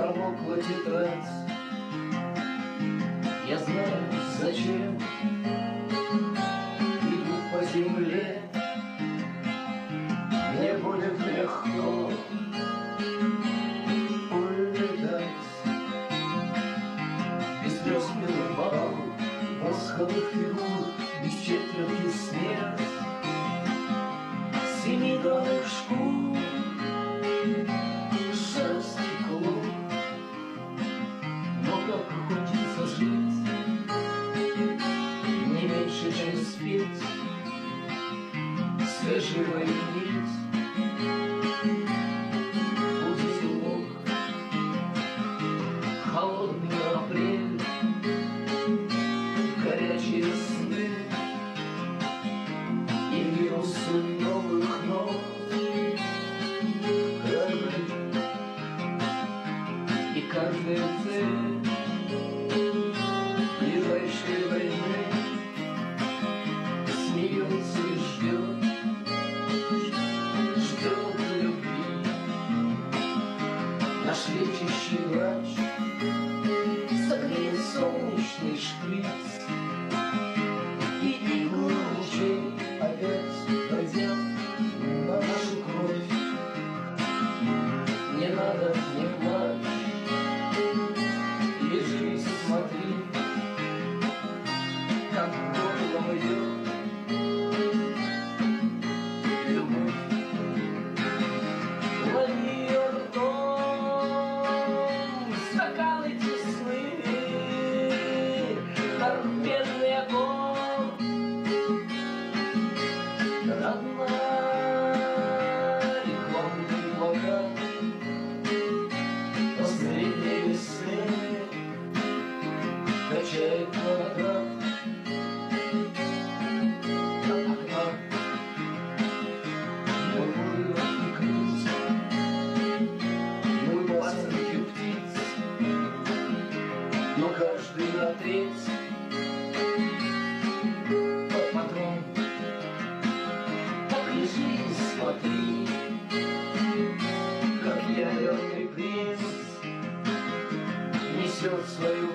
промокла тетрадь. Я знаю, зачем иду по земле. Мне будет легко улетать. Без слез бал, восковых фигур, без четверти смерть, семи главных шкур, шерсть и клок. Но как хочется жить, не меньше, чем спеть свежего нить. Узелок, холодный апрель, горячие сны и вирусы новых ног. Корабли и каждая цель ближайшей войны смеется и ждет любви. Наш лечащий врач согреет солнечный шприц, и иглы лучей опять глядят на нашу кровь. Не надо, не плачь, лежи и смотри, как горлом идет любовь. Лови ее ртом, стаканы тесны, торпедный огонь. Родная рекламный плакат последней весны качает монограф от окна. Мы буры и крыс, мы пасынки птиц, но каждый на треть патрон. Так лежи и смотри, как ядерный принц несет свою